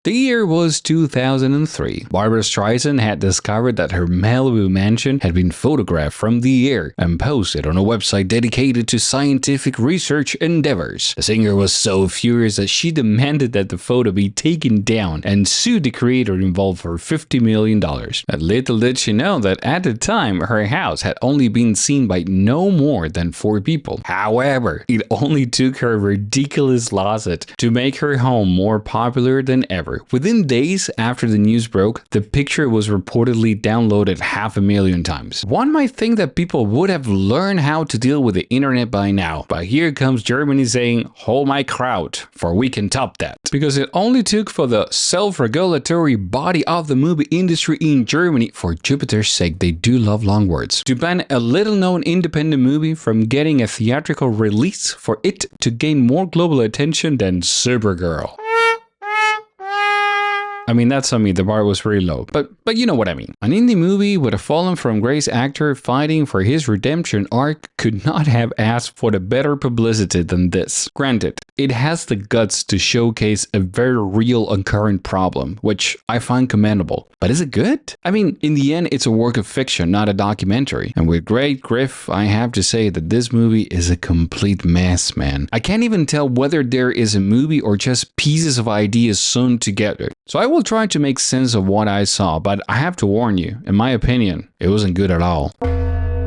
The year was 2003. Barbara Streisand had discovered that her Malibu mansion had been photographed from the air and posted on a website dedicated to scientific research endeavors. The singer was so furious that she demanded that the photo be taken down and sued the creator involved for $50 million. And little did she know that at the time, her house had only been seen by no more than 4 people. However, it only took her ridiculous lawsuit to make her home more popular than ever. Within days after the news broke, the picture was reportedly downloaded 500,000 times. One might think that people would have learned how to deal with the internet by now, but here comes Germany saying, "Hold my kraut, for we can top that." Because it only took for the self-regulatory body of the movie industry in Germany, for Jupiter's sake, they do love long words, to ban a little-known independent movie from getting a theatrical release for it to gain more global attention than Supergirl. I mean, that's on me, the bar was really low, but you know what I mean. An indie movie with a fallen from grace actor fighting for his redemption arc could not have asked for the better publicity than this. Granted, it has the guts to showcase a very real and current problem, which I find commendable. But is it good? I mean, in the end, it's a work of fiction, not a documentary. And with great grief, I have to say that this movie is a complete mess, man. I can't even tell whether there is a movie or just pieces of ideas sewn together. So I will try to make sense of what I saw, but I have to warn you, in my opinion, it wasn't good at all.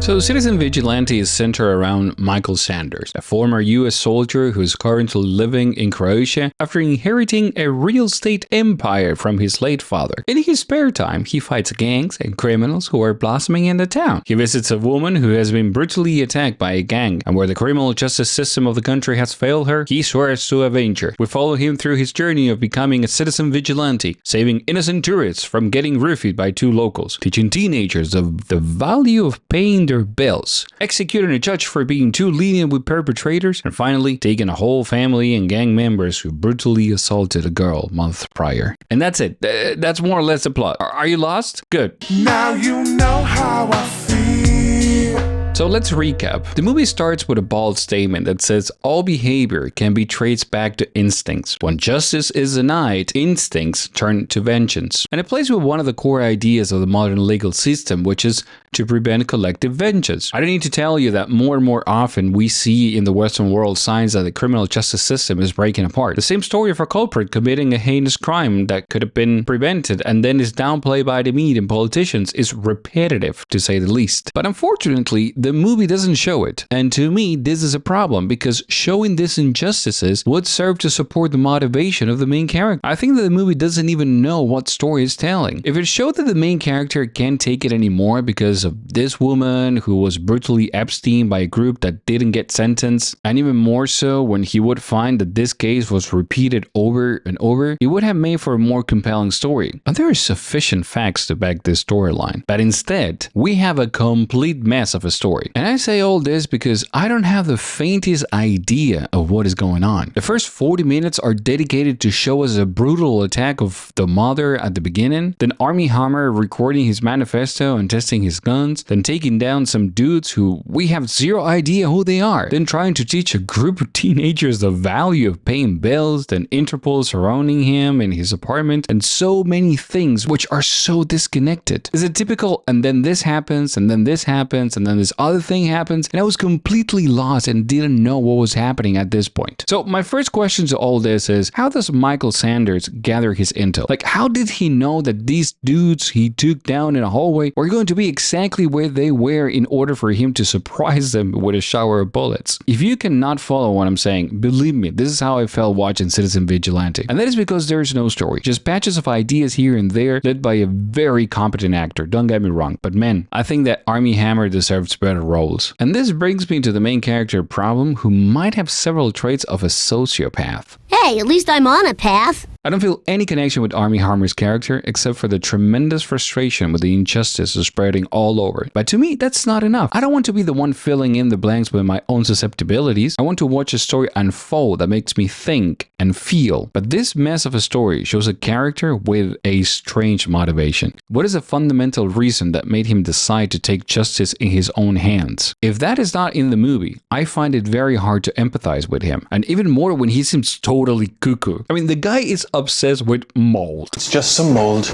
So Citizen Vigilante is centered around Michael Sanders, a former US soldier who is currently living in Croatia after inheriting a real estate empire from his late father. In his spare time, he fights gangs and criminals who are blossoming in the town. He visits a woman who has been brutally attacked by a gang, and where the criminal justice system of the country has failed her, he swears to avenge her. We follow him through his journey of becoming a citizen vigilante, saving innocent tourists from getting roofied by 2 locals, teaching teenagers of the value of paying their bills, executing a judge for being too lenient with perpetrators, and finally taking a whole family and gang members who brutally assaulted a girl months prior. And that's it. That's more or less the plot. Are you lost? Good. Now you know how I feel. So let's recap. The movie starts with a bold statement that says all behavior can be traced back to instincts. When justice is denied, instincts turn to vengeance. And it plays with one of the core ideas of the modern legal system, which is to prevent collective vengeance. I don't need to tell you that more and more often we see in the Western world signs that the criminal justice system is breaking apart. The same story of a culprit committing a heinous crime that could have been prevented and then is downplayed by the media and politicians is repetitive, to say the least. But unfortunately, the movie doesn't show it. And to me, this is a problem because showing these injustices would serve to support the motivation of the main character. I think that the movie doesn't even know what story it's telling. If it showed that the main character can't take it anymore because of this woman who was brutally Epstein by a group that didn't get sentenced, and even more so when he would find that this case was repeated over and over, it would have made for a more compelling story. And there are sufficient facts to back this storyline. But instead, we have a complete mess of a story. And I say all this because I don't have the faintest idea of what is going on. The first 40 minutes are dedicated to show us a brutal attack of the mother at the beginning, then Armie Hammer recording his manifesto and testing his guns, then taking down some dudes who we have zero idea who they are, then trying to teach a group of teenagers the value of paying bills, then Interpol surrounding him in his apartment, and so many things which are so disconnected. Is it typical and then this happens and then this happens and then this other thing happens, and I was completely lost and didn't know what was happening at this point. So my first question to all this is, how does Michael Sanders gather his intel? Like, how did he know that these dudes he took down in a hallway were going to be exactly where they were in order for him to surprise them with a shower of bullets? If you cannot follow what I'm saying, believe me, this is how I felt watching Citizen Vigilante. And that is because there's no story, just patches of ideas here and there led by a very competent actor, don't get me wrong, but man, I think that Armie Hammer deserves better roles. And this brings me to the main character problem, who might have several traits of a sociopath. Hey, at least I'm on a path. I don't feel any connection with Armie Hammer's character except for the tremendous frustration with the injustice spreading all over. But to me, that's not enough. I don't want to be the one filling in the blanks with my own susceptibilities. I want to watch a story unfold that makes me think and feel. But this mess of a story shows a character with a strange motivation. What is the fundamental reason that made him decide to take justice in his own hands? If that is not in the movie, I find it very hard to empathize with him. And even more when he seems totally cuckoo. I mean, the guy is obsessed with mold. It's just some mold.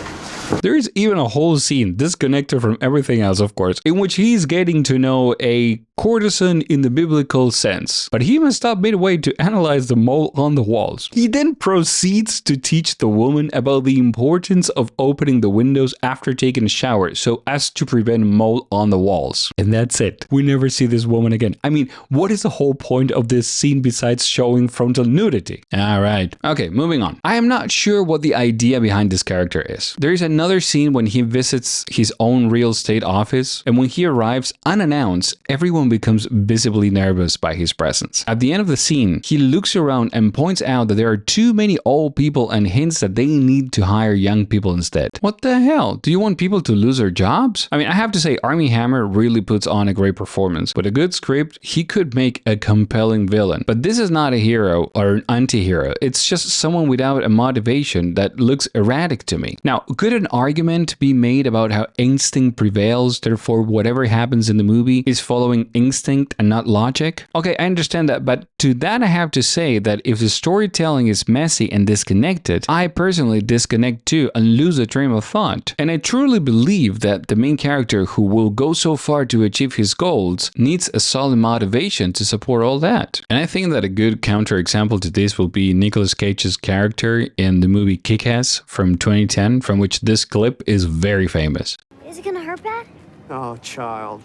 There is even a whole scene, disconnected from everything else of course, in which he's getting to know a courtesan in the biblical sense. But he must stop midway to analyze the mold on the walls. He then proceeds to teach the woman about the importance of opening the windows after taking a shower so as to prevent mold on the walls. And that's it. We never see this woman again. I mean, what is the whole point of this scene besides showing frontal nudity? Alright. Okay, moving on. I am not sure what the idea behind this character is. There is another scene when he visits his own real estate office, and when he arrives unannounced, everyone becomes visibly nervous by his presence. At the end of the scene, he looks around and points out that there are too many old people and hints that they need to hire young people instead. What the hell? Do you want people to lose their jobs? I mean, I have to say, Armie Hammer really puts on a great performance. With a good script, he could make a compelling villain. But this is not a hero or an anti-hero. It's just someone without a motivation that looks erratic to me. Now, could an argument be made about how instinct prevails, therefore whatever happens in the movie is following instinct and not logic? Okay, I understand that, but to that I have to say that if the storytelling is messy and disconnected, I personally disconnect too and lose a train of thought. And I truly believe that the main character who will go so far to achieve his goals needs a solid motivation to support all that. And I think that a good counterexample to this will be Nicolas Cage's character in the movie Kick-Ass from 2010, from which this clip is very famous. Is it gonna hurt bad? Oh, child.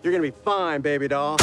You're gonna be fine, baby doll.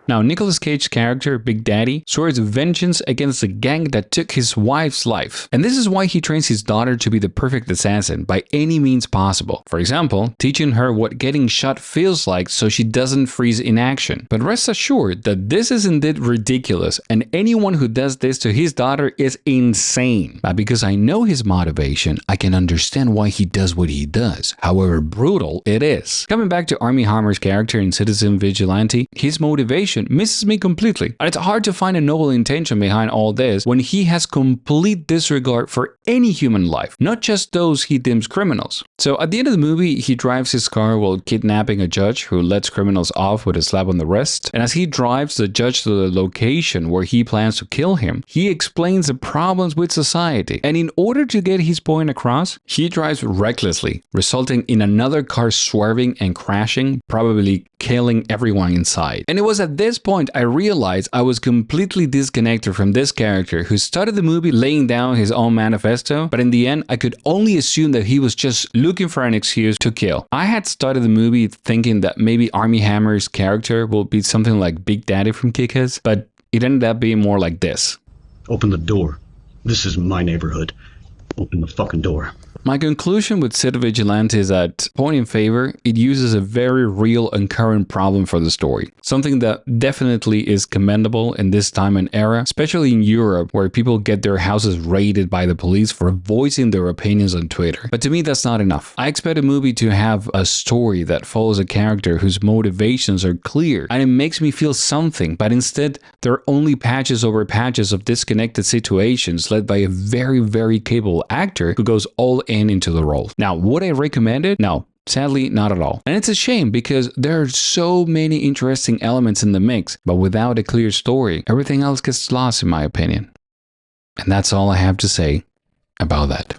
Now, Nicolas Cage's character, Big Daddy, swears vengeance against the gang that took his wife's life. And this is why he trains his daughter to be the perfect assassin by any means possible. For example, teaching her what getting shot feels like so she doesn't freeze in action. But rest assured that this is indeed ridiculous, and anyone who does this to his daughter is insane. But because I know his motivation, I can understand why he does what he does, however brutal it is. Coming back to Armie Hammer's character in Citizen Vigilante, his motivation misses me completely. And it's hard to find a noble intention behind all this when he has complete disregard for any human life, not just those he deems criminals. So at the end of the movie, he drives his car while kidnapping a judge who lets criminals off with a slap on the wrist. And as he drives the judge to the location where he plans to kill him, he explains the problems with society. And in order to get his point across, he drives recklessly, resulting in another car swerving and crashing, probably killing everyone inside. And it was at this point I realized I was completely disconnected from this character who started the movie laying down his own manifesto, but in the end I could only assume that he was just looking for an excuse to kill. I had started the movie thinking that maybe Armie Hammer's character will be something like Big Daddy from Kick-Ass, but it ended up being more like this. Open the door. This is my neighborhood. Open the fucking door. My conclusion with Citizen Vigilante is that, point in favor, it uses a very real and current problem for the story. Something that definitely is commendable in this time and era, especially in Europe, where people get their houses raided by the police for voicing their opinions on Twitter. But to me, that's not enough. I expect a movie to have a story that follows a character whose motivations are clear, and it makes me feel something, but instead, there are only patches over patches of disconnected situations led by a very, very capable actor who goes all into the role. Now, would I recommend it? No. Sadly, not at all. And it's a shame because there are so many interesting elements in the mix, but without a clear story, everything else gets lost in my opinion. And that's all I have to say about that.